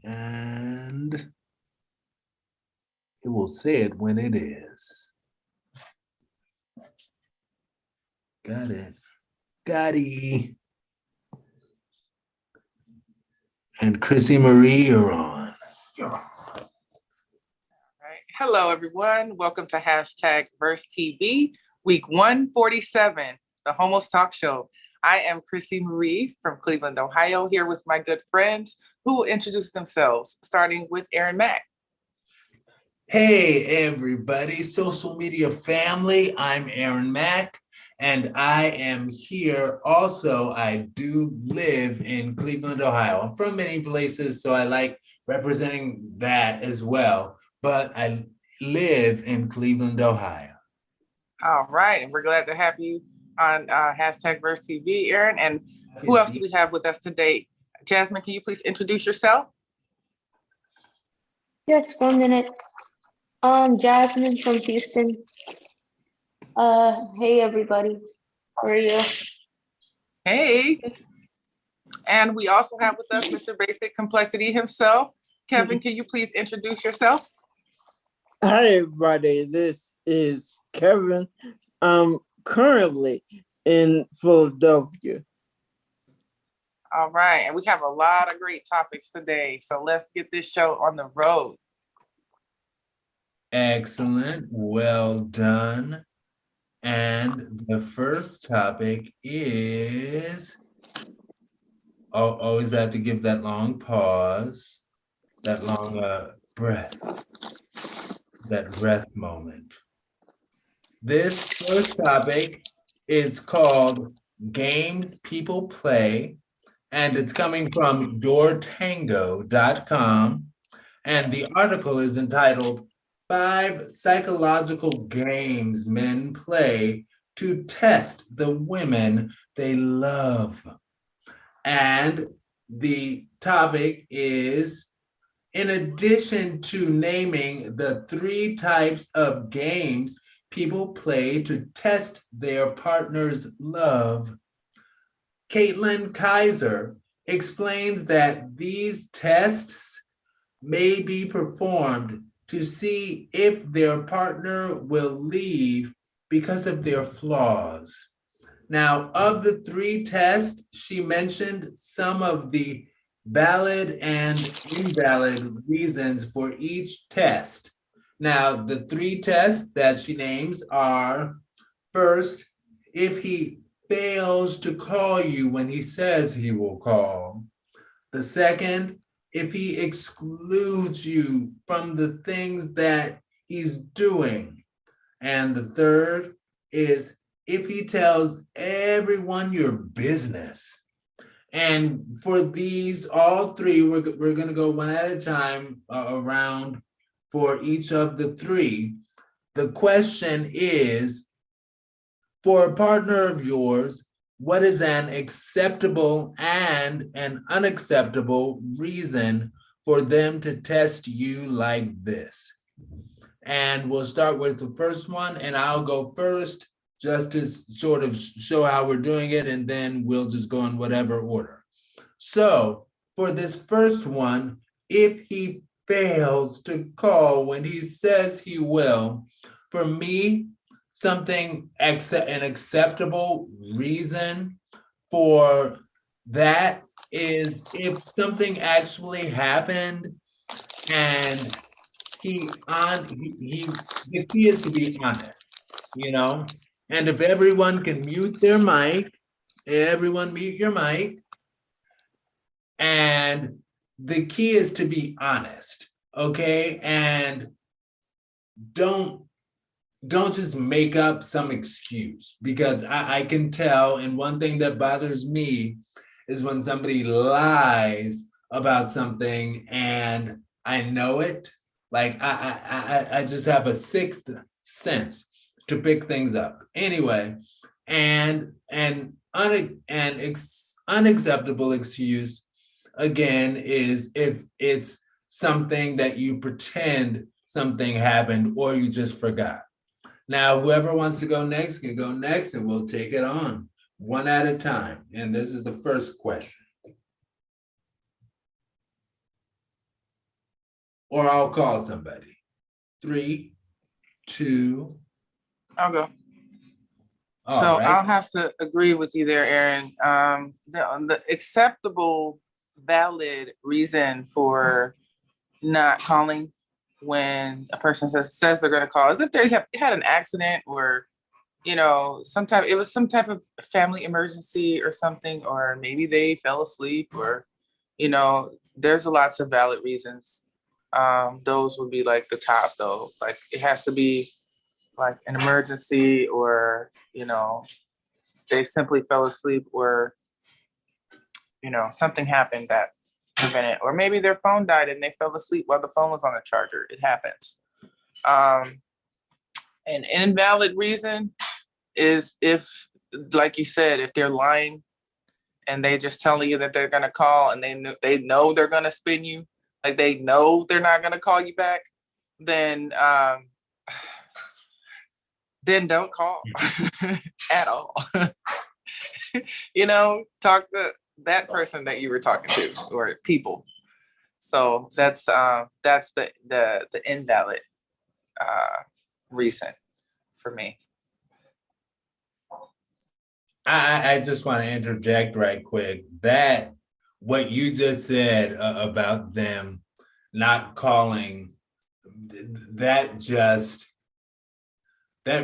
and it will say it when it is. Got it. Got-y. And Chrissy Marie, you're on. All right. Hello, everyone. Welcome to hashtag Verse TV, week 147, the Homos Talk Show. I am Chrissy Marie from Cleveland, Ohio, here with my good friends who will introduce themselves, starting with Aaron Mack. Hey, everybody, social media family. I'm Aaron Mack, and I am here. Also, I do live in Cleveland, Ohio. I'm from many places, so I like representing that as well. But I live in Cleveland, Ohio. All right, and we're glad to have you on hashtag Verse TV, Aaron. And who else do we have with us today? Jasmine, can you please introduce yourself? Yes, 1 minute. Jasmine from Houston. Hey everybody, how are you? Hey. And we also have with us Mr. Basic Complexity himself. Kevin, can you please introduce yourself? Hi everybody, this is Kevin. I'm currently in Philadelphia. All right, and we have a lot of great topics today, so let's get this show on the road. Excellent, well done. And the first topic is, always have to give that long pause, that long breath, that breath moment. This first topic is called Games People Play, and it's coming from yourtango.com. And the article is entitled 5 Psychological Games Men Play to Test the Women They Love. And the topic is, in addition to naming the 3 types of games people play to test their partner's love, Caitlin Kaiser explains that these tests may be performed to see if their partner will leave because of their flaws. Now, of the 3 tests, she mentioned some of the valid and invalid reasons for each test. Now, the 3 tests that she names are, first, if he fails to call you when he says he will call. The second, if he excludes you from the things that he's doing. And the third is if he tells everyone your business. And for these, all 3, we're going to go one at a time around for each of the 3. The question is, for a partner of yours, what is an acceptable and an unacceptable reason for them to test you like this? And we'll start with the first one, and I'll go first just to sort of show how we're doing it, and then we'll just go in whatever order. So for this first one, if he fails to call when he says he will, for me, an acceptable reason for that is if something actually happened and the key is to be honest, and if everyone can mute their mic, everyone mute your mic, and the key is to be honest, okay? And don't just make up some excuse, because I can tell, and one thing that bothers me is when somebody lies about something and I know it. Like I just have a 6th sense to pick things up. Anyway, and unacceptable excuse, again, is if it's something that you pretend something happened or you just forgot. Now, whoever wants to go next can go next, and we'll take it on one at a time. And this is the first question. or I'll call somebody. 3, 2. I'll go. All So right. I'll have to agree with you there, Aaron. The acceptable, valid reason for not calling when a person says they're going to call is if they had an accident or, you know, some type of family emergency or something, or maybe they fell asleep, or, you know, there's lots of valid reasons. Those would be like the top though. Like it has to be like an emergency, or, you know, they simply fell asleep, or, you know, something happened that prevented, or maybe their phone died and they fell asleep while the phone was on the charger. It happens. An invalid reason is if, like you said, if they're lying and they just telling you that they're gonna call, and they know they're gonna spin you, like they know they're not gonna call you back, then don't call at all. You know, talk to that person that you were talking to, or people. So that's the invalid reason for me. I just want to interject right quick that what you just said about them not calling, that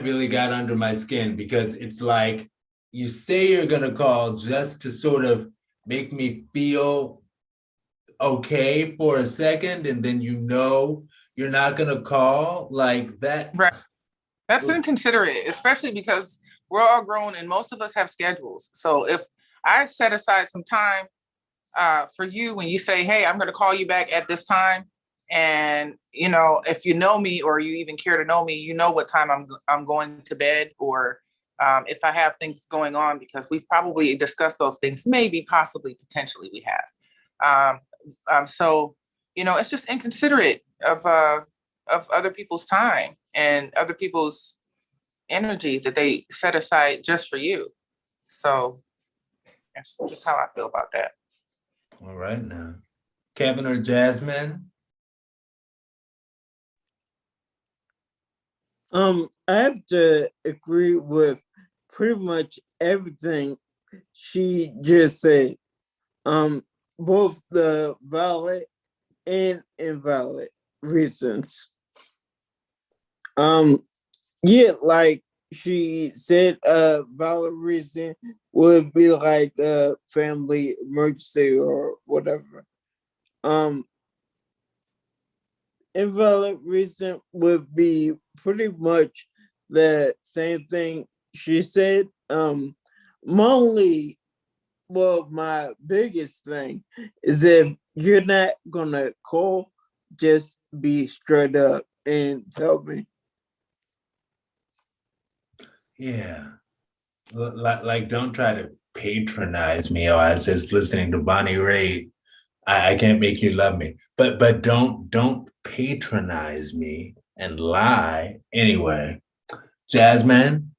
really got under my skin, because it's like you say you're going to call just to sort of make me feel okay for a second, and then you know you're not going to call like that. Right. That's inconsiderate, especially because we're all grown and most of us have schedules. So if I set aside some time for you when you say, hey, I'm going to call you back at this time, and, you know, if you know me or you even care to know me, you know what time I'm going to bed, or if I have things going on, because we've probably discussed those things, maybe, possibly, potentially we have. So, you know, it's just inconsiderate of other people's time and other people's energy that they set aside just for you. So that's just how I feel about that. All right now. Kevin or Jasmine? I have to agree with pretty much everything she just said. Both the valid and invalid reasons. Yeah, like she said, a valid reason would be like a family emergency or whatever. Invalid reason would be pretty much the same thing she said. My biggest thing is if you're not gonna call, just be straight up and tell me. Yeah. Like don't try to patronize me. Oh, I was just listening to Bonnie Raitt. I can't make you love me. But don't patronize me and lie. Anyway, Jasmine,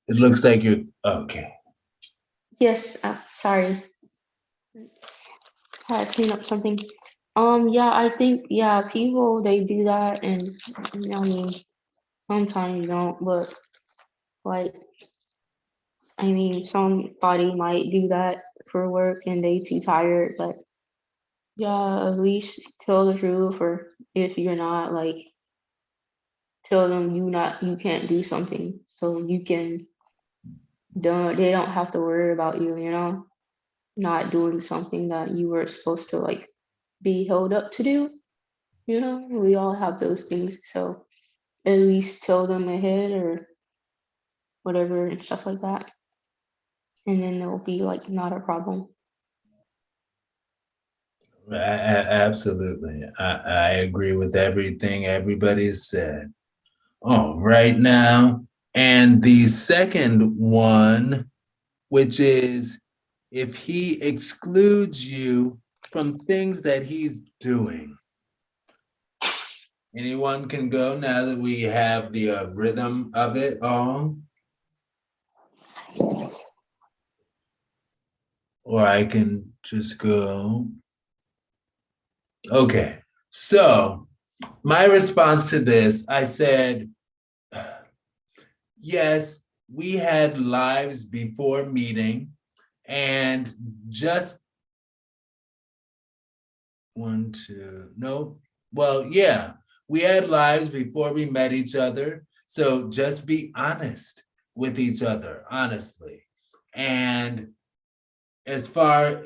it looks like you're okay. Yes, sorry. Had to clean up something. Yeah, I think, yeah, people, they do that, and I mean, sometimes you don't, but like, I mean, somebody might do that for work and they too tired, but yeah, at least tell the truth, or if you're not, like, tell them you can't do something, so you can, they don't have to worry about you, you know, not doing something that you were supposed to, like, be held up to do. You know, we all have those things, so at least tell them ahead or whatever and stuff like that. And then it'll be like not a problem. Absolutely. I agree with everything everybody said. All right now. And the second one, which is if he excludes you from things that he's doing. Anyone can go now that we have the rhythm of it all. Or I can just go. Okay. So my response to this, I said, yes, we had lives before meeting, and just one, two, no. Well, yeah, we had lives before we met each other. So just be honest with each other, honestly. And as far,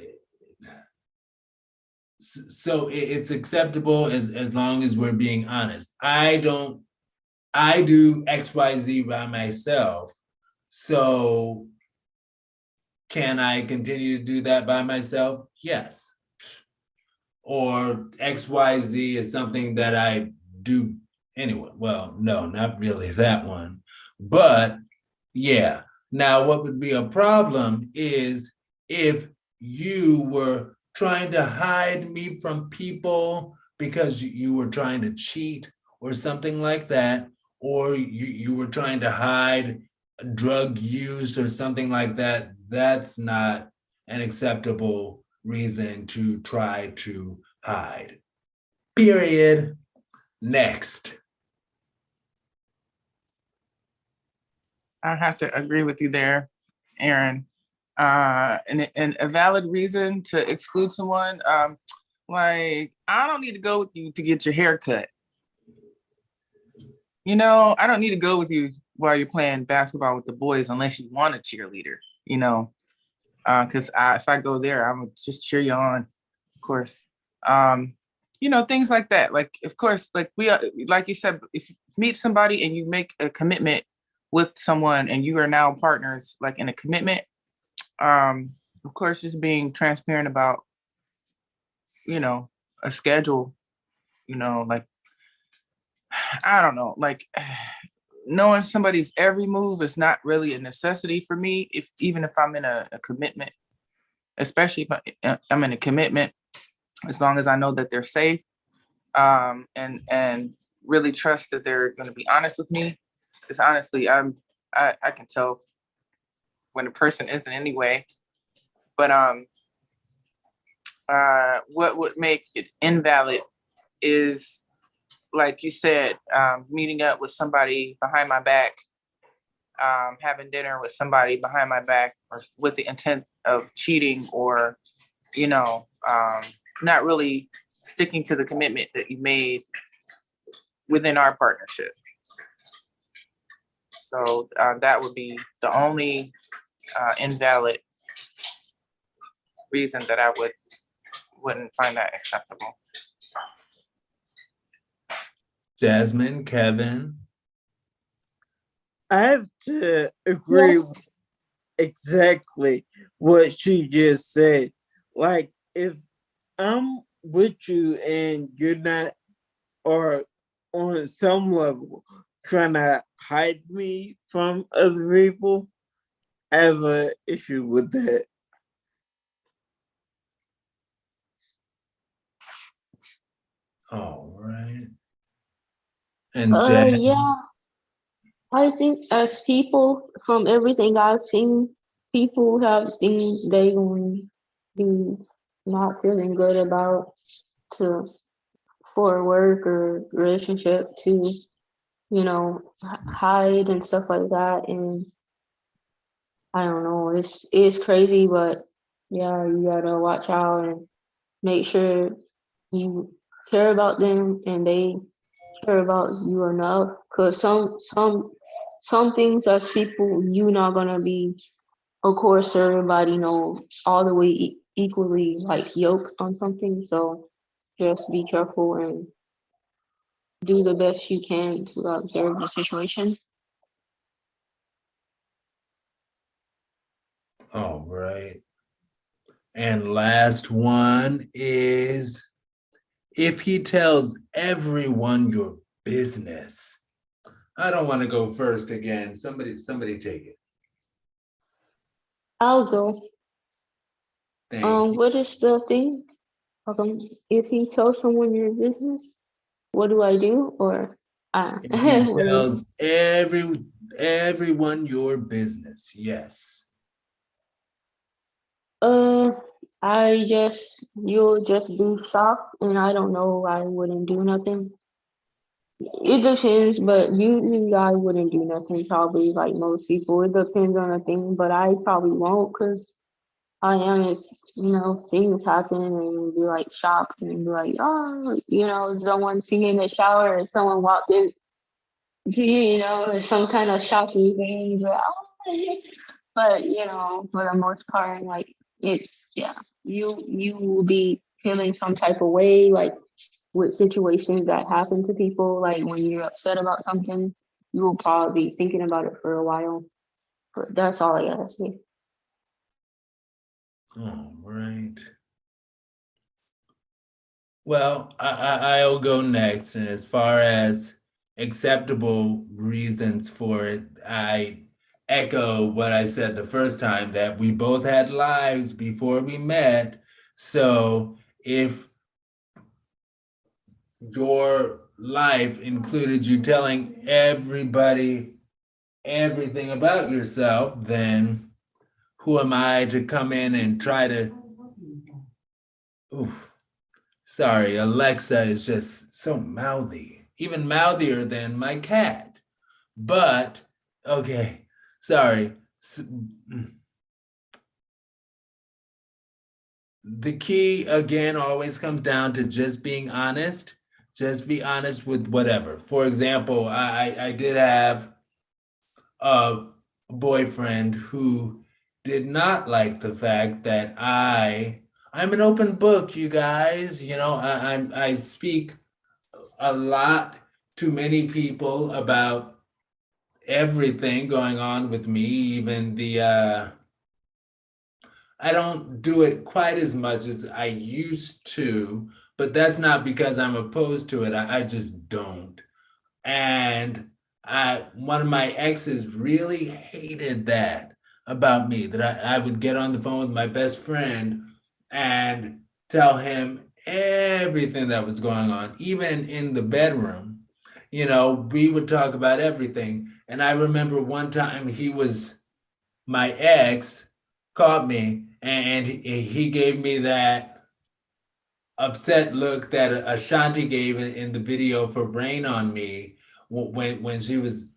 so it's acceptable as long as we're being honest. I do XYZ by myself. So can I continue to do that by myself? Yes. Or XYZ is something that I do anyway. Well, no, not really that one. But yeah. Now, what would be a problem is if you were trying to hide me from people because you were trying to cheat or something like that, or you were trying to hide drug use or something like that. That's not an acceptable reason to try to hide. Period. Next. I have to agree with you there, Aaron. And a valid reason to exclude someone, like, I don't need to go with you to get your hair cut. You know, I don't need to go with you while you're playing basketball with the boys unless you want a cheerleader, you know, because if I go there, I'm gonna just cheer you on, of course. You know, things like that. Like, of course, like like you said, if you meet somebody and you make a commitment with someone and you are now partners, like in a commitment, of course, just being transparent about, you know, a schedule, you know, like, I don't know, like knowing somebody's every move is not really a necessity for me. Even if I'm in a commitment, especially if I'm in a commitment, as long as I know that they're safe, and really trust that they're going to be honest with me. Because honestly, I can tell when a person isn't anyway. But what would make it invalid is, like you said, meeting up with somebody behind my back, having dinner with somebody behind my back, or with the intent of cheating, or, you know, not really sticking to the commitment that you made within our partnership. So that would be the only invalid reason that I wouldn't find that acceptable. Jasmine, Kevin. I have to agree with exactly what she just said. Like, if I'm with you and you're not, or on some level, trying to hide me from other people, I have an issue with that. All right. And Jen. Yeah, I think as people, from everything I've seen, people have things they going be not feeling good about to for work or relationship to, you know, hide and stuff like that. And I don't know, it's crazy, but yeah, you gotta watch out and make sure you care about them and they care about you enough. Cause some things as people you not gonna be, of course, everybody know all the way equally like yoked on something. So just be careful and do the best you can to observe the situation. All right. And last one is, if he tells everyone your business. I don't want to go first again. Somebody take it. I'll go. Thank you. What is the thing? If he tells someone your business, what do I do? Or If he what tells everyone your business, yes. uh you'll just be shocked, and I don't know, I wouldn't do nothing. It depends, but usually I wouldn't do nothing, probably like most people. It depends on the thing, but I probably won't because I am, things happen and be like shocked and be like, oh, someone singing in the shower or someone walked in, or some kind of shocking thing. But, but for the most part, like yeah, you will be feeling some type of way, like with situations that happen to people, like when you're upset about something, you will probably be thinking about it for a while. But that's all I gotta say. All right. Well, I'll go next. And as far as acceptable reasons for it, I echo what I said the first time, that we both had lives before we met. So if your life included you telling everybody everything about yourself, then who am I to come in and try to. Oof. Sorry, Alexa is just so mouthy, even mouthier than my cat. But, okay, sorry. The key, again, always comes down to just being honest. Just be honest with whatever. For example, I did have a boyfriend who did not like the fact that I'm an open book, you guys. I speak a lot to many people about everything going on with me, even I don't do it quite as much as I used to, but that's not because I'm opposed to it. I just don't. And one of my exes really hated that about me, that I would get on the phone with my best friend and tell him everything that was going on, even in the bedroom. We would talk about everything. And I remember one time my ex caught me, and he gave me that upset look that Ashanti gave in the video for Rain on Me, when she was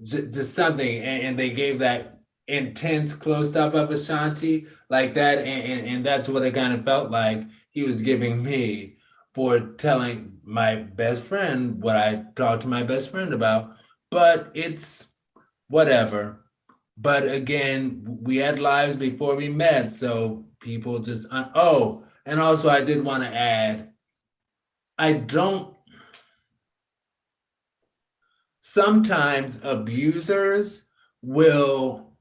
just something, and they gave that intense close up of Ashanti like that, and that's what it kind of felt like he was giving me for telling my best friend what I talked to my best friend about. But it's whatever. But again, we had lives before we met, so people just oh, and also I did want to add, I don't sometimes abusers will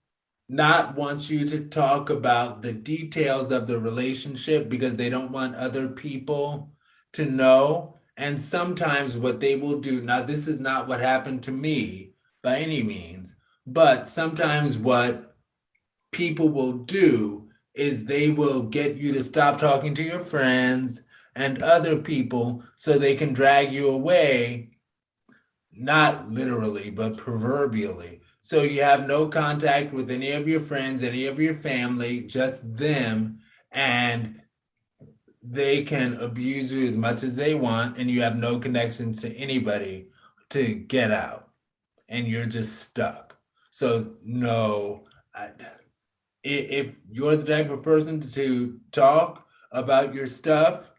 not want you to talk about the details of the relationship because they don't want other people to know. And sometimes what they will do, now this is not what happened to me by any means, but sometimes what people will do is they will get you to stop talking to your friends and other people so they can drag you away, not literally, but proverbially. So you have no contact with any of your friends, any of your family, just them, and they can abuse you as much as they want, and you have no connection to anybody to get out, and you're just stuck. So, no, if you're the type of person to talk about your stuff,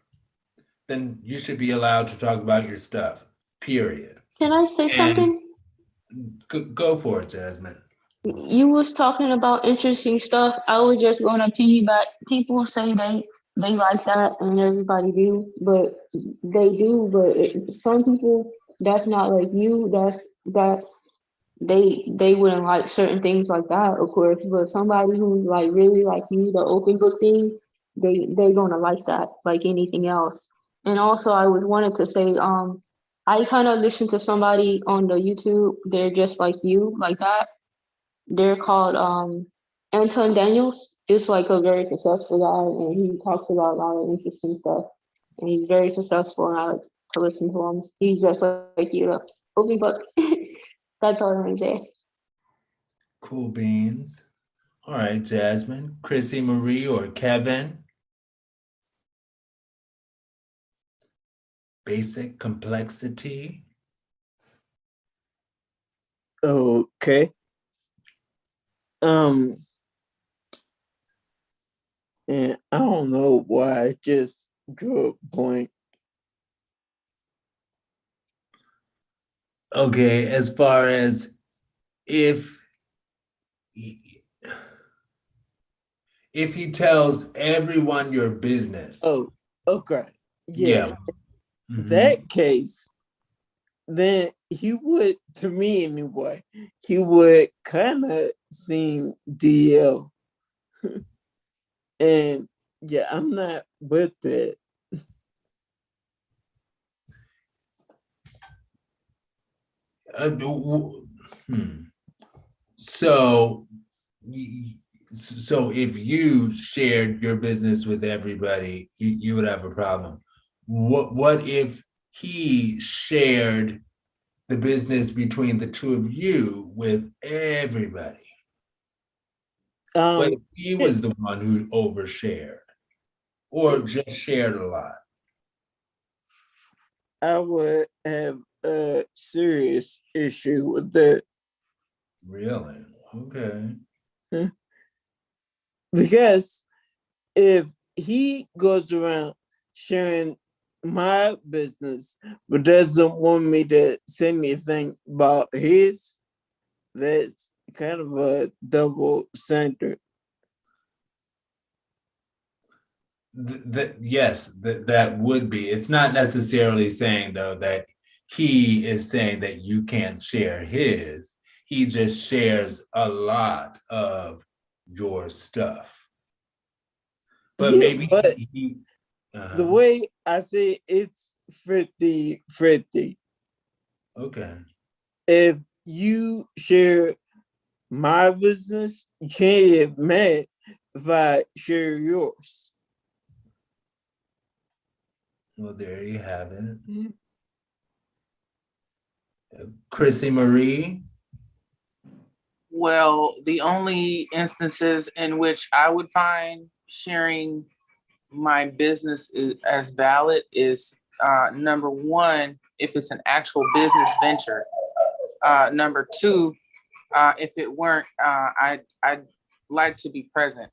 then you should be allowed to talk about your stuff, period. Can I say And something? go for it, Jasmine. You was talking about interesting stuff. I was just gonna piggyback. People say they like that, and everybody do, but they do. But some people, that's not like you. That they wouldn't like certain things like that, of course. But somebody who's like really like you, the open book thing, they gonna like that, like anything else. And also, I was wanted to say, I kind of listened to somebody on the YouTube. They're just like you, like that. They're called Anton Daniels. It's like a very successful guy, and he talks about a lot of interesting stuff. And he's very successful, and I like to listen to him. He's just like you, open book. That's all I'm gonna say. Cool beans. All right, Jasmine, Chrissy Marie, or Kevin. basic complexity. Okay. And I don't know why I just drew a blank. Okay, as far as if he tells everyone your business. Oh, okay. Yeah. That case, then he would, to me anyway, he would kind of seem DL. And yeah, I'm not with it. So, so if you shared your business with everybody, you would have a problem. What if he shared the business between the two of you with everybody? What if he was the one who overshared or just shared a lot? I would have a serious issue with that. Really? Okay. Because if he goes around sharing my business but doesn't want me to say anything about his, that's kind of a double standard. Yes, that would be. It's not necessarily saying though that he is saying that you can't share his. He just shares a lot of your stuff. But Yeah, maybe but he the way I say it's 50-50. Okay. If you share my business, you can't get mad if I share yours. Well, there you have it. Chrissy Marie. Well, the only instances in which I would find sharing my business as valid is number one, if it's an actual business venture. Number two, if it weren't, I'd like to be present.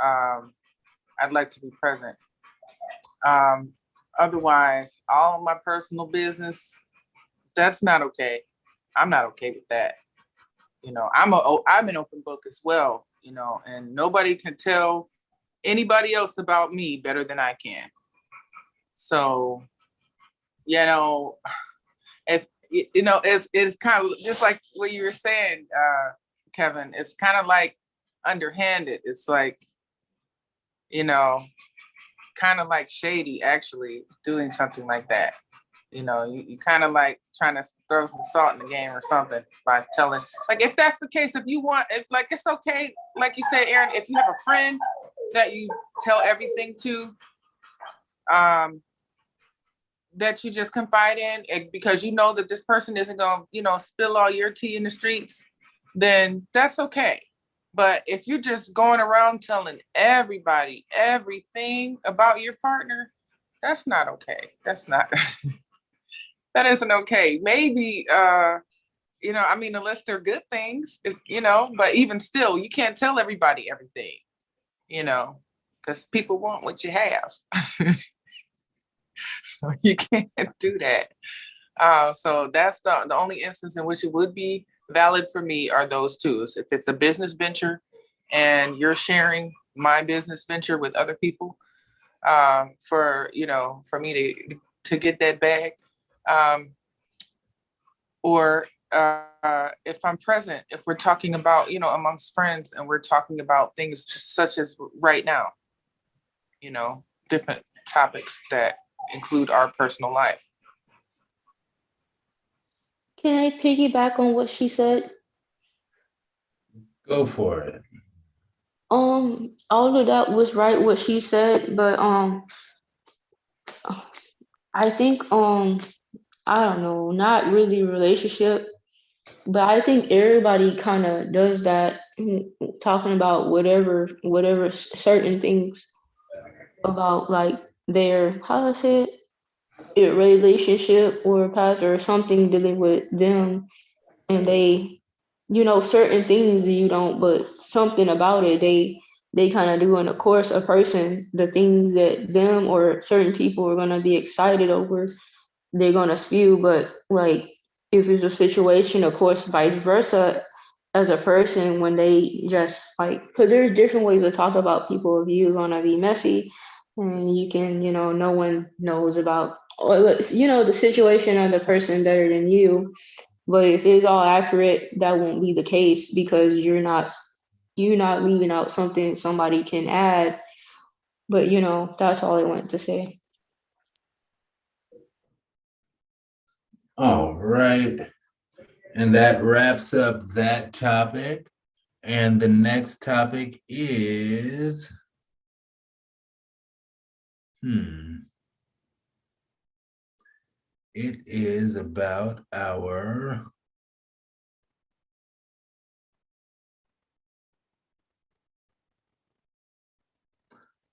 I'd like to be present. Otherwise, all of my personal business, that's not okay. I'm not okay with that. You know, I'm an open book as well, you know, and nobody can tell anybody else about me better than I can. So, you know, if you know, it's kind of just like what you were saying, Kevin. It's kind of like underhanded. It's like, you know, kind of like shady actually doing something like that. You know, you kind of like trying to throw some salt in the game or something by telling, like, if that's the case, if you want, if like, it's okay. Like you said, Aaron, if you have a friend that you tell everything to, that you just confide in because you know that this person isn't going to, you know, spill all your tea in the streets, then that's okay. But if you're just going around telling everybody everything about your partner, that's not okay. That's not, that isn't okay. Maybe, you know, I mean, unless they're good things, you know, but even still, you can't tell everybody everything, you know, because people want what you have. So you can't do that. So that's the only instance in which it would be valid for me are those two. If it's a business venture and you're sharing my business venture with other people, for, you know, for me to get that bag, or if I'm present, if we're talking about, you know, amongst friends and we're talking about things such as right now, you know, different topics that include our personal life. Can I piggyback on what she said? Go for it. All of that was right what she said, but I think I don't know, not really relationship, but I think everybody kind of does that, talking about whatever certain things about like their, how do I say it? a relationship or past or something dealing with them, and they, certain things you don't, but something about it they kind of do. In the course, a person, the things that them or certain people are gonna be excited over, they're gonna spew. But like, if it's a situation, of course, vice versa, as a person, when they just like, because there's different ways to talk about people. If you're gonna be messy, and you can, no one knows about, or the situation of the person better than you. But if it's all accurate, that won't be the case, because you're not leaving out something somebody can add. But that's all I want to say. All right. And that wraps up that topic. And the next topic is, it is about our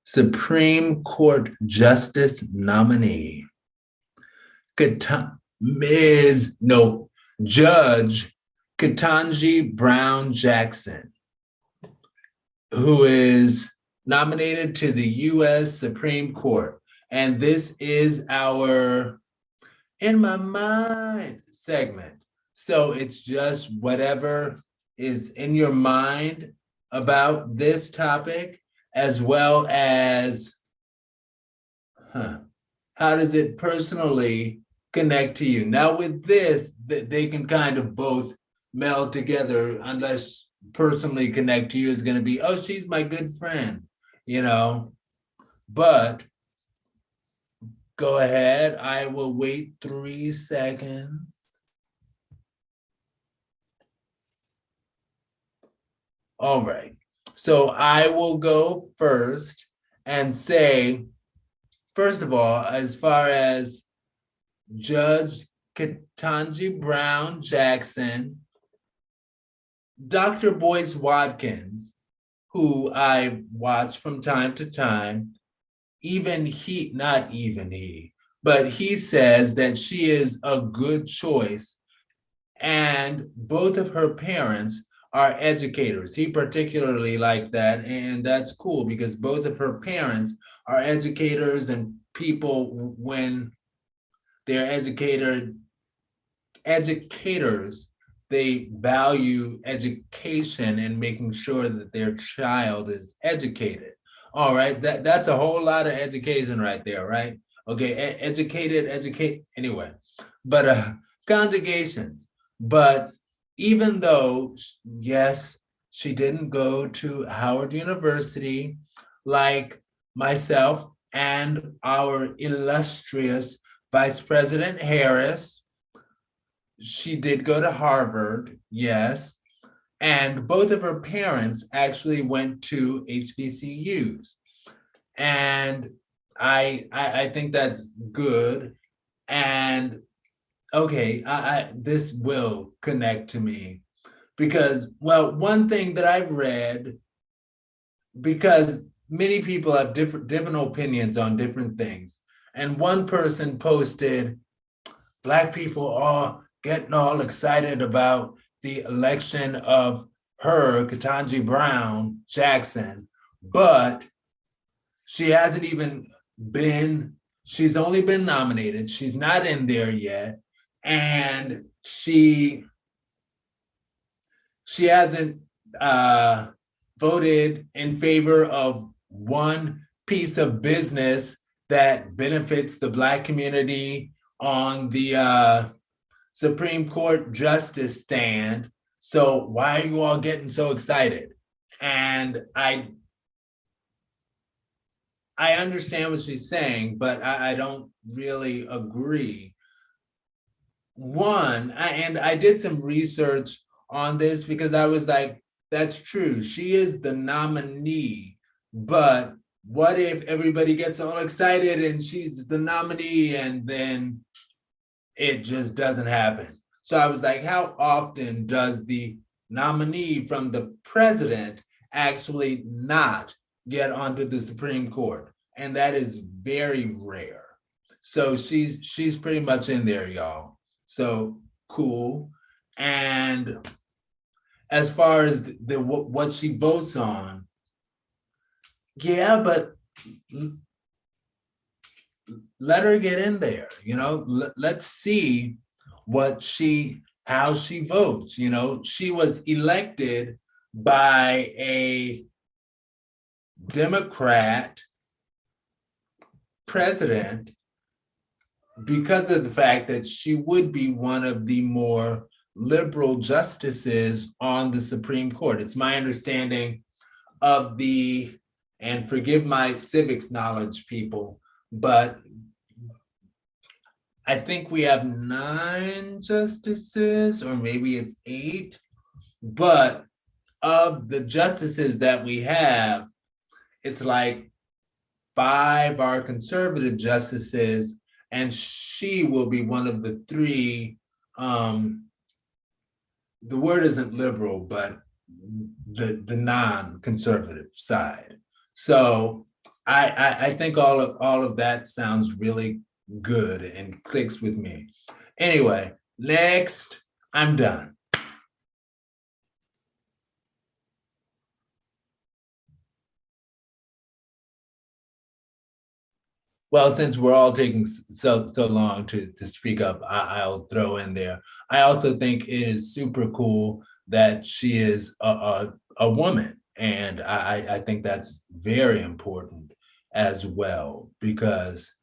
Supreme Court Justice nominee, Judge Ketanji Brown Jackson, who is nominated to the U.S. Supreme Court. And this is our In My Mind segment. So it's just whatever is in your mind about this topic, as well as how does it personally connect to you? Now with this, they can kind of both meld together, unless personally connect to you is going to be, oh, she's my good friend, but go ahead. I will wait 3 seconds. All right. So I will go first and say, first of all, as far as Judge Ketanji Brown Jackson, Dr. Boyce Watkins, who I watch from time to time, but he says that she is a good choice. And both of her parents are educators. He particularly liked that. And that's cool because both of her parents are educators, and people, when they're educators, they value education and making sure that their child is educated. All right, that's a whole lot of education right there, right? Okay, educate, anyway. But conjugations. But even though, yes, she didn't go to Howard University like myself and our illustrious Vice President Harris, she did go to Harvard, yes. And both of her parents actually went to HBCUs. And I think that's good. And okay, this will connect to me because, well, one thing that I've read, because many people have different opinions on different things. And one person posted, Black people are getting all excited about the election of her, Ketanji Brown Jackson, but she hasn't even she's only been nominated. She's not in there yet. And she hasn't voted in favor of one piece of business that benefits the Black community on the Supreme Court justice stand. So why are you all getting so excited? And I understand what she's saying, but I don't really agree. One, and I did some research on this because I was like, that's true. She is the nominee, but what if everybody gets all excited and she's the nominee and then it just doesn't happen? So I was like, how often does the nominee from the president actually not get onto the Supreme Court? And that is very rare. So she's pretty much in there, y'all. So cool. And as far as what she votes on, yeah, but let her get in there, let's see how she votes. She was elected by a Democrat president because of the fact that she would be one of the more liberal justices on the Supreme Court. It's my understanding of and forgive my civics knowledge, people, but I think we have 9 justices, or maybe it's 8, but of the justices that we have, it's like 5 are conservative justices, and she will be one of the 3. The word isn't liberal, but the non-conservative side. So I think all of that sounds really good and clicks with me. Anyway, next, I'm done. Well, since we're all taking so long to speak up, I'll throw in there. I also think it is super cool that she is a woman, and I think that's very important as well, because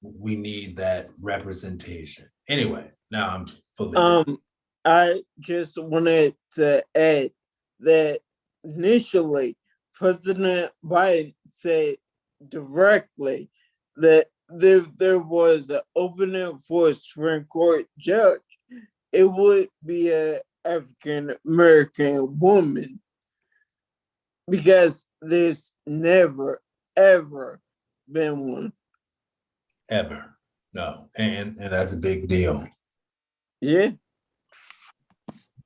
we need that representation. Anyway, now I'm fully. I just wanted to add that initially President Biden said directly that there was an opening for a Supreme Court judge, it would be an African American woman, because there's never ever been one. Ever. No. And that's a big deal. Yeah.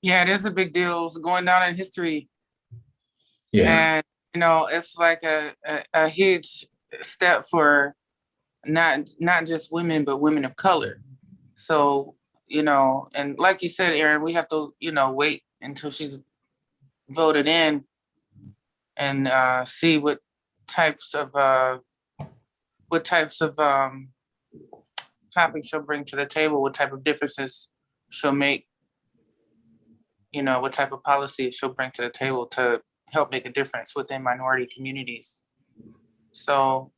Yeah, it is a big deal. It's going down in history. Yeah. And it's like a huge step for not just women, but women of color. So, and like you said, Aaron, we have to, wait until she's voted in and see what types of topics she'll bring to the table, what type of differences she'll make, what type of policy she'll bring to the table to help make a difference within minority communities. So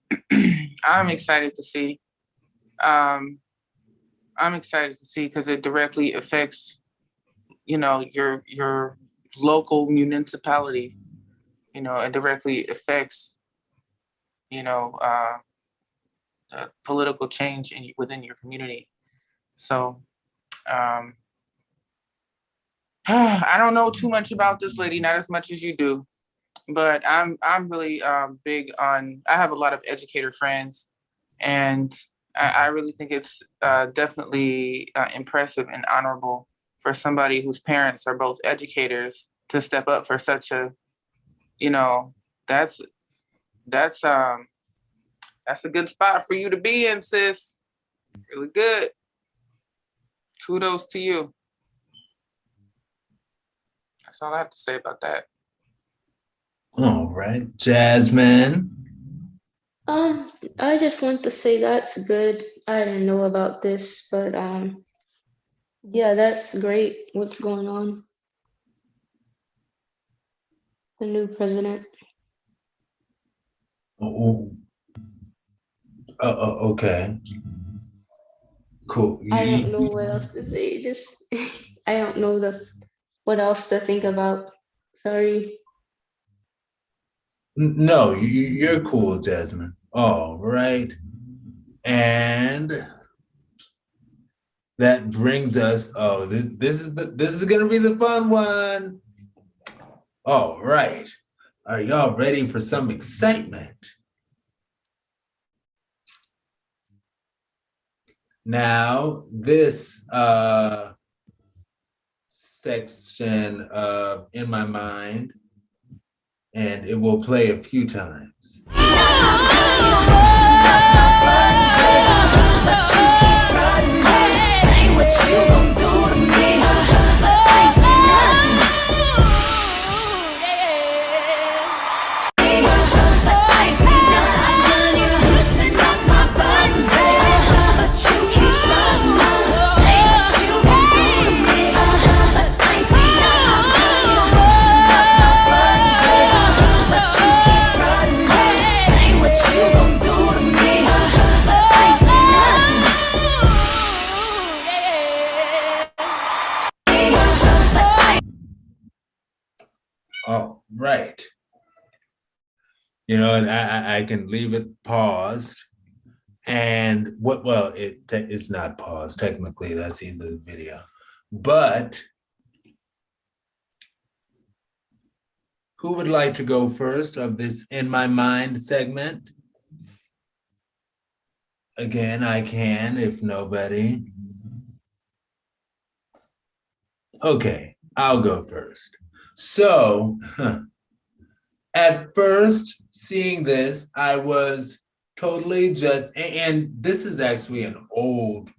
I'm excited to see. I'm excited to see because it directly affects, your local municipality. It directly affects, political change within your community. So I don't know too much about this lady, not as much as you do, but I'm really big on. I have a lot of educator friends, and I really think it's definitely impressive and honorable for somebody whose parents are both educators to step up for such a, that's a good spot for you to be in, sis. Really good. Kudos to you. That's all I have to say about that. All right, Jasmine. I just want to say that's good. I didn't know about this, but yeah, that's great. What's going on? The new president. Okay. Cool. I don't know what else to say. Just I don't know what else to think about. Sorry. No, you're cool, Jasmine. All right. And that brings us, this is gonna be the fun one. All right. Are y'all ready for some excitement? Now, this section of In My Mind, and it will play a few times. you gon' do to me? I ain't seen nothing. I ain't seen nothing. I'm done, you pushing up my buttons, baby, but you keep running. Say what you gon' do to me? I ain't seen nothing. I'm done, you pushing up my buttons, baby, but you keep running. Say what you gon' do to me? I ain't seen nothing. All right. You know, and I can leave it paused. And what, well, it's not paused. Technically, that's the end of the video. But who would like to go first of this In My Mind segment? Again, I can if nobody. Okay, I'll go first. So, at first, seeing this, I was totally just, and this is actually an old,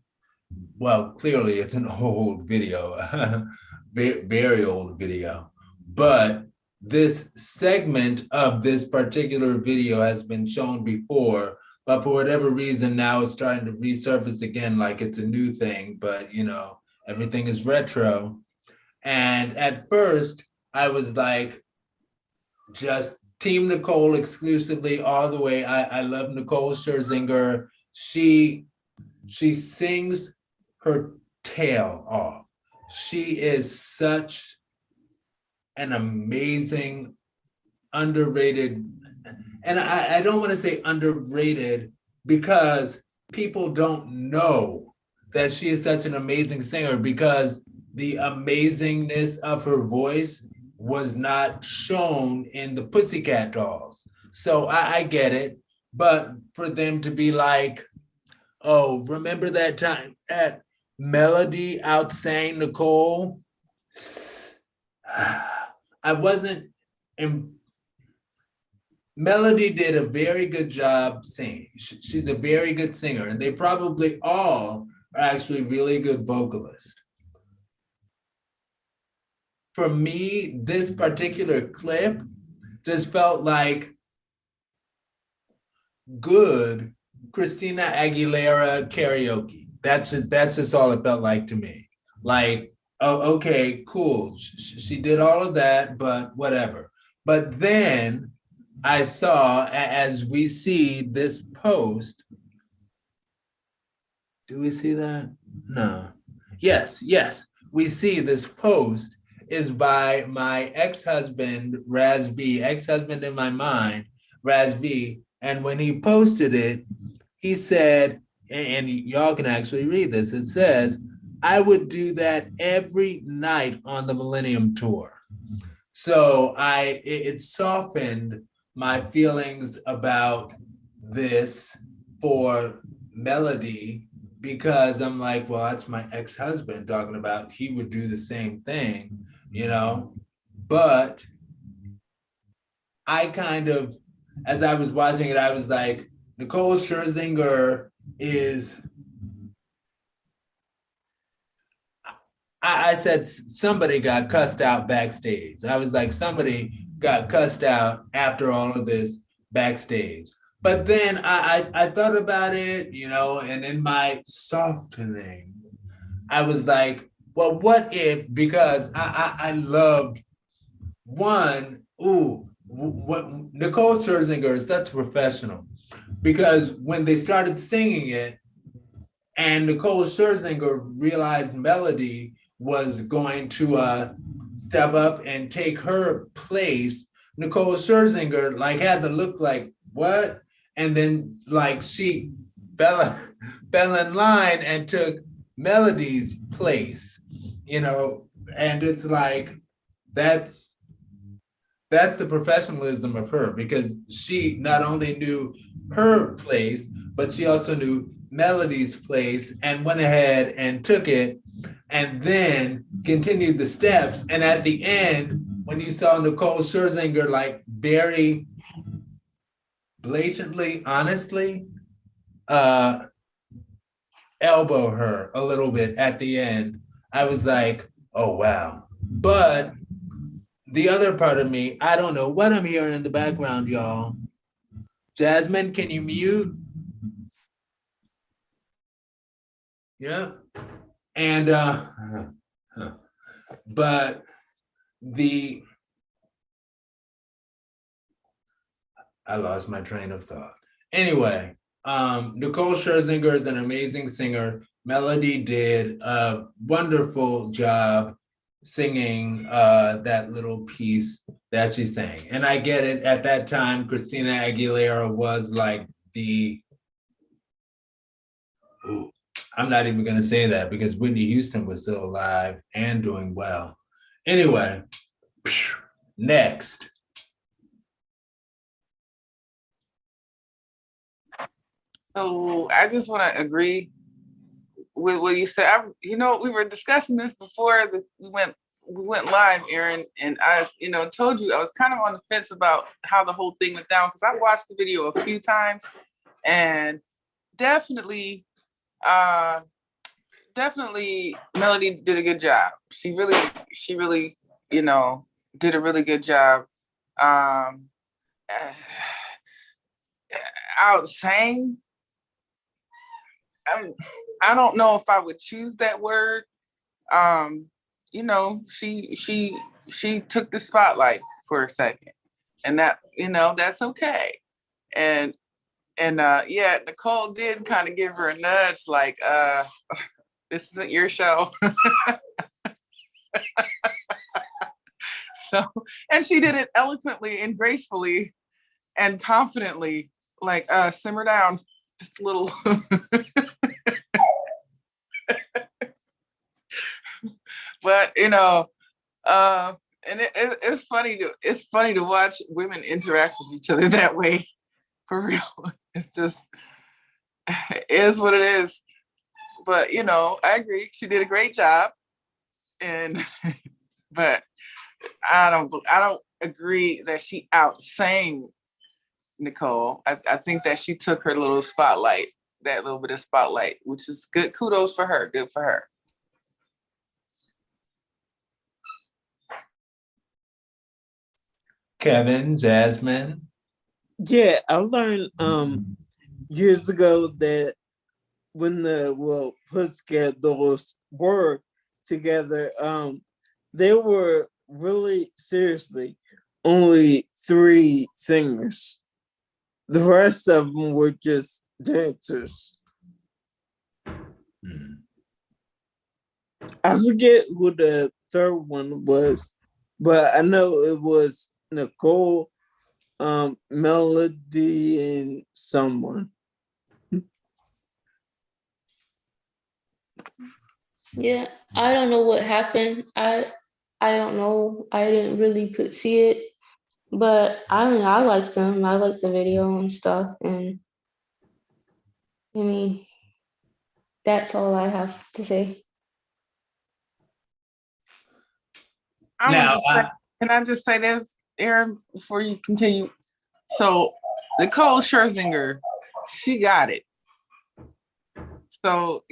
well, clearly it's an old video, very old video, but this segment of this particular video has been shown before, but for whatever reason, now it's starting to resurface again like it's a new thing, but you know, everything is retro. And at first, I was like, just Team Nicole exclusively all the way. I love Nicole Scherzinger. She sings her tail off. She is such an amazing, underrated, and I don't want to say underrated because people don't know that she is such an amazing singer, because the amazingness of her voice was not shown in the Pussycat Dolls. So I get it, but for them to be like, oh, remember that time at Melody outsang Nicole? I wasn't, Melody did a very good job singing. She's a very good singer, and they probably all are actually really good vocalists. For me, this particular clip just felt like good Christina Aguilera karaoke. That's just all it felt like to me. Like, oh, okay, cool. She did all of that, but whatever. But then I saw, as we see this post, do we see that? No. Yes, we see this post is by my ex-husband, Raz B, ex-husband in my mind, Raz B. And when he posted it, he said, and y'all can actually read this, it says, I would do that every night on the Millennium Tour. So it softened my feelings about this for Melody, because I'm like, well, that's my ex-husband talking about he would do the same thing, you know? But I kind of, as I was watching it, I was like, Nicole Scherzinger is, I said somebody got cussed out backstage. I was like, somebody got cussed out after all of this backstage. But then I thought about it, you know, and in my softening, I was like, well, what if, because I loved one, what Nicole Scherzinger is such a professional, because when they started singing it and Nicole Scherzinger realized Melody was going to step up and take her place, Nicole Scherzinger like had to look like, what? And then like she fell in line and took Melody's place, you know, and it's like, that's the professionalism of her, because she not only knew her place, but she also knew Melody's place and went ahead and took it and then continued the steps. And at the end, when you saw Nicole Scherzinger like very blatantly, honestly, elbow her a little bit at the end, I was like, oh, wow. But the other part of me, I don't know what I'm hearing in the background, y'all. Jasmine, can you mute? Yeah. And, but I lost my train of thought. Anyway, Nicole Scherzinger is an amazing singer. Melody did a wonderful job singing that little piece that she sang. And I get it, at that time, Christina Aguilera was like I'm not even gonna say that because Whitney Houston was still alive and doing well. Anyway, next. So I just want to agree with what you said. We were discussing this before we went live, Aaron, and I, told you I was kind of on the fence about how the whole thing went down because I watched the video a few times, and definitely Melody did a good job. She really, did a really good job. Out sang. I don't know if I would choose that word. She took the spotlight for a second, and that's okay. And yeah, Nicole did kind of give her a nudge, like, this isn't your show. So, and she did it eloquently and gracefully and confidently, like, simmer down just a little. But and it's funny to watch women interact with each other that way, for real. It's just, it is what it is. But I agree, she did a great job, and but I don't agree that she outsang Nicole. I think that she took her little spotlight, that little bit of spotlight, which is good. Kudos for her. Good for her. Kevin, Jasmine. Yeah, I learned years ago that when the Pussycat Dolls were together, they were really seriously only 3 singers. The rest of them were just dancers. I forget who the third one was, but I know it was Nicole, Melody, and someone. Yeah, I don't know what happened. I don't know. I didn't really see it, but I liked them. I liked the video and stuff, and I mean that's all I have to say. Now, Can I just say this, Aaron, before you continue? So Nicole Scherzinger, she got it. So,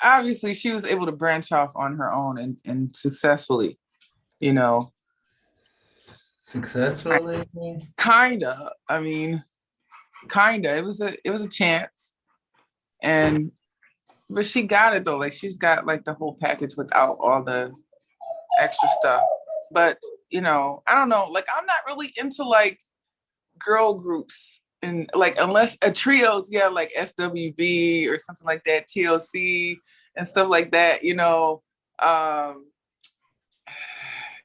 obviously she was able to branch off on her own and successfully, successfully? Kinda. I mean, kinda. It was a chance. But she got it though. Like, she's got like the whole package without all the extra stuff. But I don't know. Like, I'm not really into like girl groups, and like, unless a trios, yeah, like SWB or something like that, TLC and stuff like that.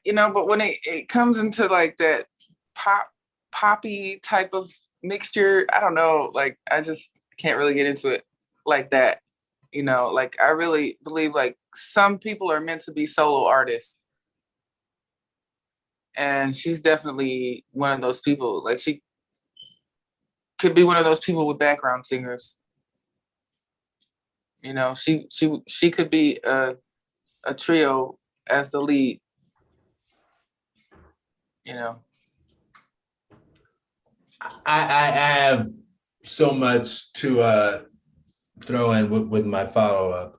But when it comes into like that poppy type of mixture, I don't know. Like, I just can't really get into it like that. Like, I really believe like some people are meant to be solo artists. And she's definitely one of those people. Like, she could be one of those people with background singers. She could be a trio as the lead. I have so much to throw in with my follow-up.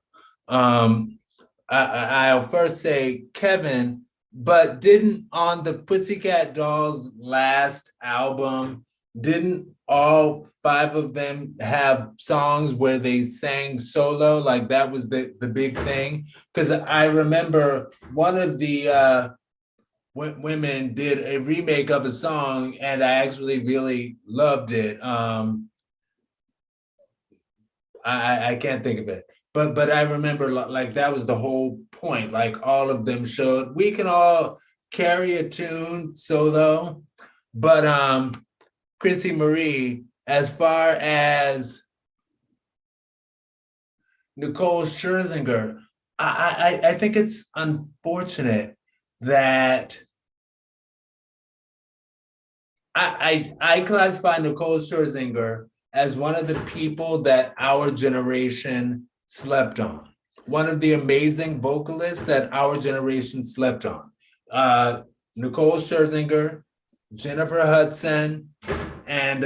I'll first say, Kevin, but didn't on the Pussycat Dolls last album, didn't all five of them have songs where they sang solo? Like that was the big thing? Because I remember one of the women did a remake of a song and I actually really loved it. I can't think of it, but I remember like that was the whole point. Like all of them showed we can all carry a tune solo, but Chrissy Marie, as far as Nicole Scherzinger, I think it's unfortunate that I classify Nicole Scherzinger as one of the people that our generation slept on. One of the amazing vocalists that our generation slept on. Nicole Scherzinger, Jennifer Hudson, and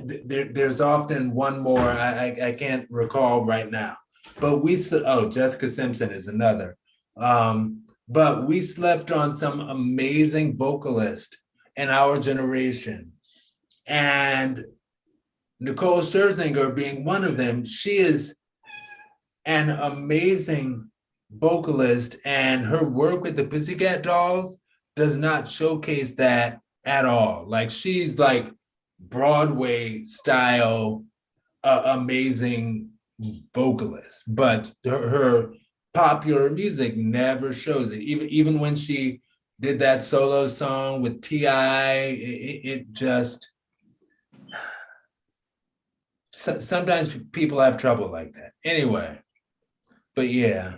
there's often one more I can't recall right now. But Jessica Simpson is another. But we slept on some amazing vocalists in our generation. And Nicole Scherzinger being one of them, she is an amazing vocalist, and her work with the Pussycat Dolls does not showcase that at all. Like she's like Broadway style, amazing vocalist, but her popular music never shows it. Even when she did that solo song with T.I., it just, sometimes people have trouble like that. Anyway, but yeah.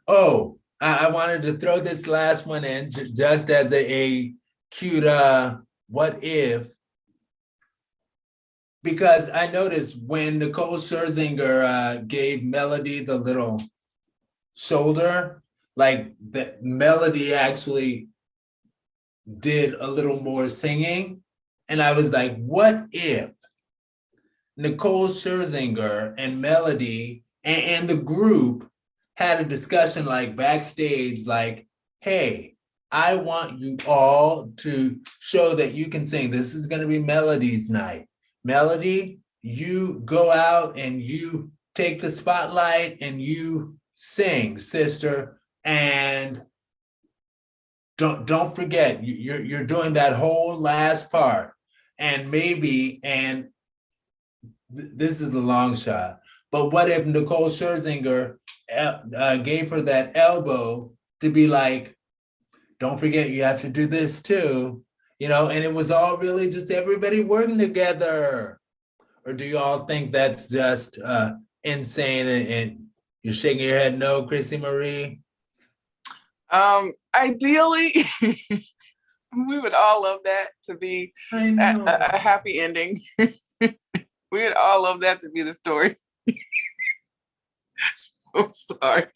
Oh, I wanted to throw this last one in just as a cute what if, because I noticed when Nicole Scherzinger gave Melody the little shoulder, like the Melody actually did a little more singing. And I was like, what if Nicole Scherzinger and Melody and the group had a discussion like backstage, like, hey, I want you all to show that you can sing. This is going to be Melody's night. Melody, you go out and you take the spotlight and you sing, sister. And don't forget, you're doing that whole last part. And maybe, and this is the long shot, but what if Nicole Scherzinger gave her that elbow to be like, don't forget, you have to do this too, and it was all really just everybody working together? Or do you all think that's just insane and you're shaking your head no, Chrissy Marie? Ideally, we would all love that to be a happy ending. We would all love that to be the story. So sorry,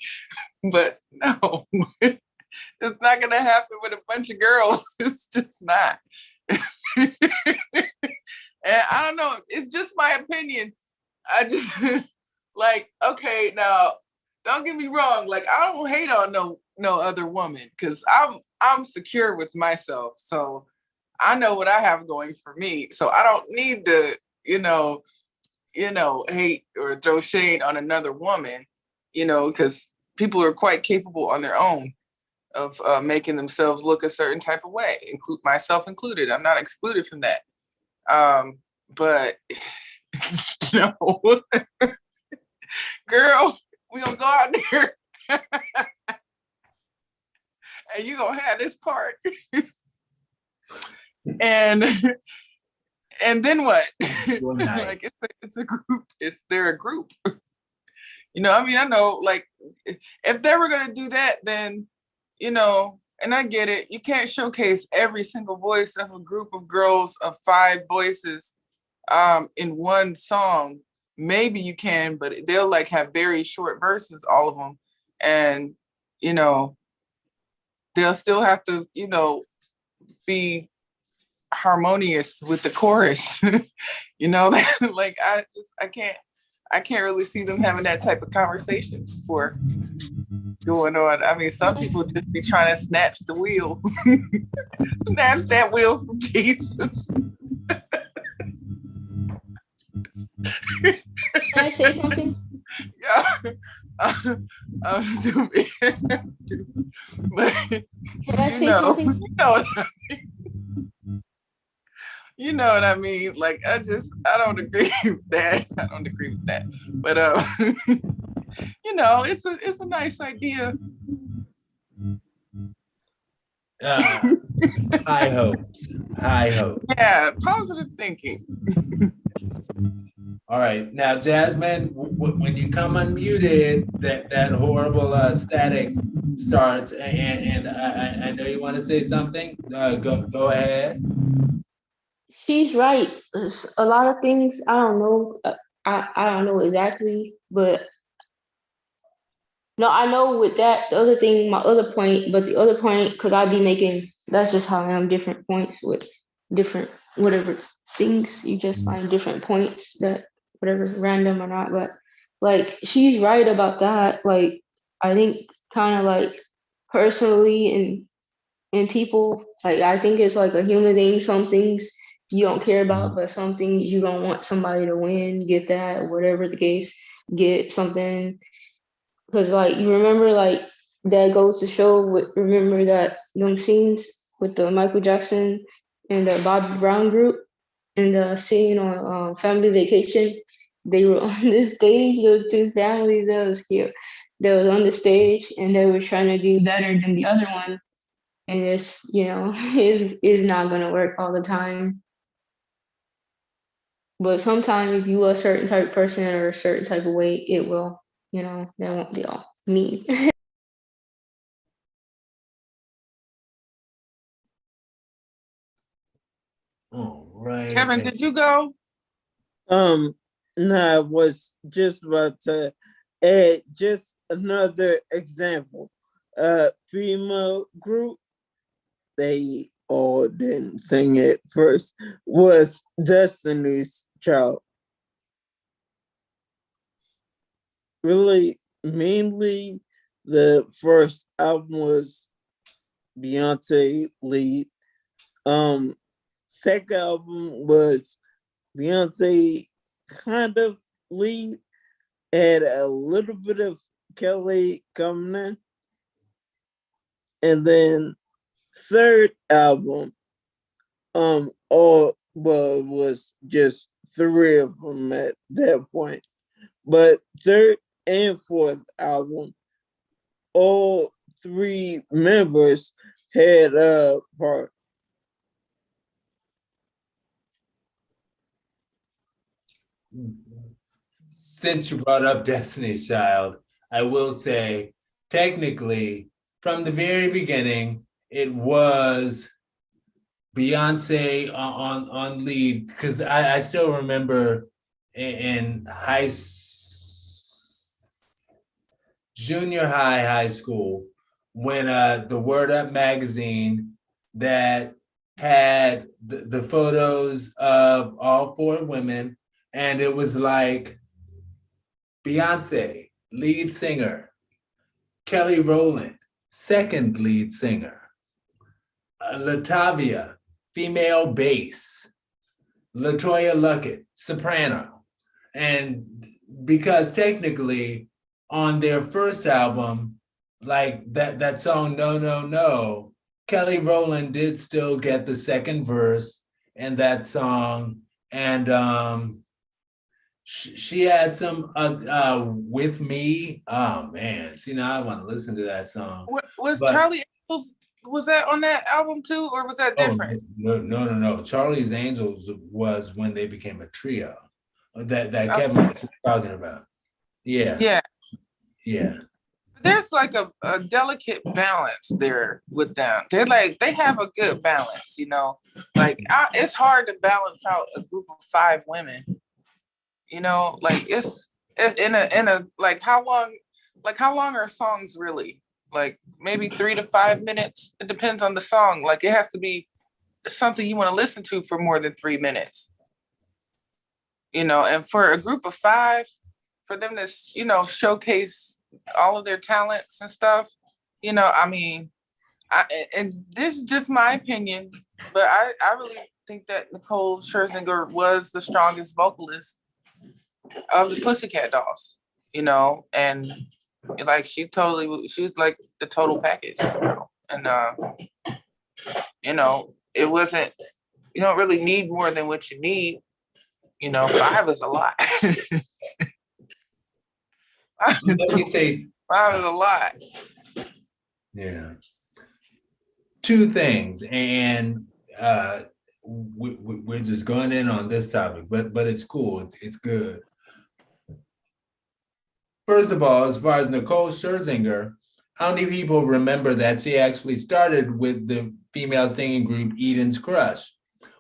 but no, it's not gonna happen with a bunch of girls. It's just not. And I don't know, it's just my opinion. I just like, okay, now don't get me wrong, like I don't hate on no other woman, because I'm secure with myself. So I know what I have going for me. So I don't need to, hate or throw shade on another woman, because people are quite capable on their own of making themselves look a certain type of way, myself included. I'm not excluded from that. But girl, we gonna go out there and you gonna have this part. And then what? Like it's a group. They're a group. I know, like, if they were gonna do that, then, and I get it, you can't showcase every single voice of a group of girls of 5 voices in one song. Maybe you can, but they'll like have very short verses, all of them, and they'll still have to, be harmonious with the chorus. Like I I can't really see them having that type of conversation before going on. I mean, some people just be trying to snatch the wheel, snatch that wheel from Jesus. Can I say something? Yeah, I'm stupid. But Can I say something? You know what I mean? Like, I don't agree with that. I don't agree with that. But you know, it's a nice idea. High hopes. High hopes. Yeah, positive thinking. All right. Now, Jasmine, when you come unmuted, that horrible static starts, and I know you want to say something. Go ahead. She's right. A lot of things I don't know. I don't know exactly, but no, I know with that the other thing, my other point, but the other point, because I'd be making, that's just how I am, different points with different whatever things. You just find different points that whatever random or not, but like she's right about that. Like I think kind of like personally and people, like I think it's like a human thing. Some things you don't care about, but some things you don't want somebody to win, get that, whatever the case, get something. Because like you remember, like that goes to show. Remember that them scenes with the Michael Jackson and the Bobby Brown group and the scene on Family Vacation. They were on this stage. There was two families that was cute. That was on the stage and they were trying to do better than the other one. And it's is not gonna work all the time. But sometimes if you a certain type of person or a certain type of way, it will. That won't be all me. All right. Kevin, did you go? No, I was just about to add just another example. Female group, they all didn't sing it first, was Destiny's Child. Really, mainly the first album was Beyonce lead. Second album was Beyonce kind of lead, had a little bit of Kelly coming in. And then third album, all well was just three of them at that point. But third and fourth album, all three members had a part. Since you brought up Destiny's Child, I will say, technically, from the very beginning, it was Beyonce on lead, because I still remember in junior high school, when the Word Up magazine that had the photos of all four women, and it was like Beyonce, lead singer, Kelly Rowland, second lead singer, Latavia, female bass, LaToya Luckett, soprano. And because technically on their first album, like that song, No, No, No, Kelly Rowland did still get the second verse in that song. And she had some With Me. Oh man, see, now I want to listen to that song. Was But- Charlie Angels, was that on that album too, or was that different? No. Charlie's Angels was when they became a trio that Okay. Kevin was talking about. Yeah. There's like a delicate balance there with them. They have a good balance, like it's hard to balance out a group of 5 women, like it's in a like how long are songs really? Like maybe 3 to 5 minutes. It depends on the song. Like it has to be something you want to listen to for more than 3 minutes. And for a group of 5, for them to, showcase all of their talents and stuff, I mean, and this is just my opinion, but I really think that Nicole Scherzinger was the strongest vocalist of the Pussycat Dolls, and like she was like the total package, and it wasn't, you don't really need more than what you need. 5 is a lot. Let me say, 5 is a lot. yeah. Two things, and we're just going in on this topic, but it's cool. It's good. First of all, as far as Nicole Scherzinger, how many people remember that she actually started with the female singing group Eden's Crush,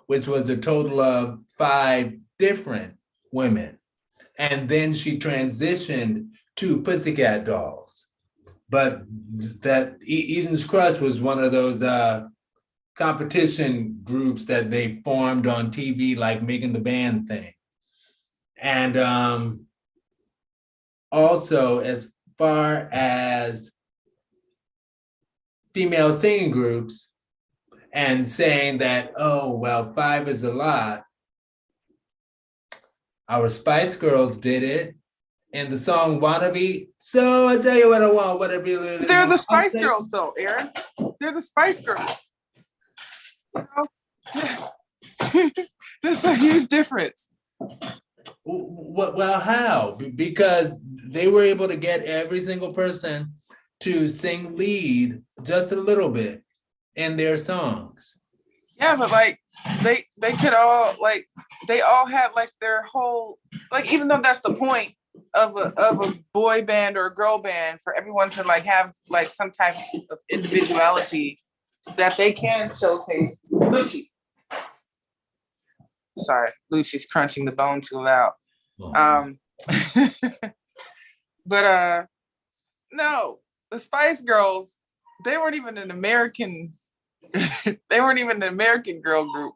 which was a total of 5 different women, and then she transitioned to Pussycat Dolls. But that Eden's Crush was one of those competition groups that they formed on TV, like Making the Band thing. And also, as far as female singing groups and saying that, oh, well, 5 is a lot, our Spice Girls did it in the song Wannabe. So I tell you what I want, whatever you really They're the want. Spice Girls, though, Aaron. They're the Spice Girls. There's a huge difference. Well, how? Because they were able to get every single person to sing lead just a little bit in their songs. Yeah, but like they could all like they all had like their whole like, even though that's the point of a boy band or a girl band, for everyone to like have like some type of individuality that they can showcase. Lucci. Sorry, Lucci's crunching the bone too loud. But no, the Spice Girls, they weren't even an American girl group.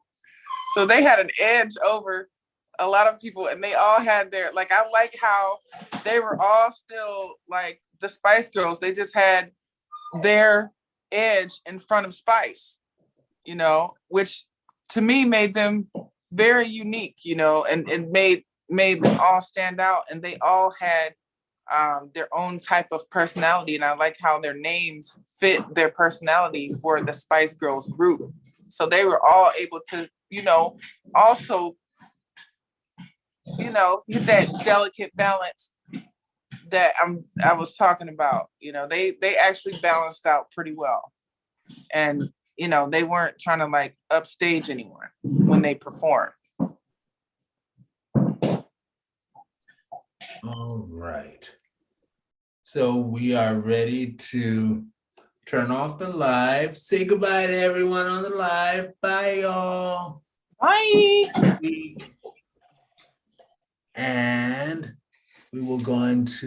So they had an edge over a lot of people, and they all had their, like, I like how they were all still like the Spice Girls. They just had their edge in front of Spice, which to me made them very unique, and made them all stand out, and they all had their own type of personality, and I like how their names fit their personality for the Spice Girls group. So they were all able to, also, get that delicate balance that I was talking about. They actually balanced out pretty well, and they weren't trying to like upstage anyone when they performed. All right. So we are ready to turn off the live. Say goodbye to everyone on the live. Bye, y'all. Bye. And we will go into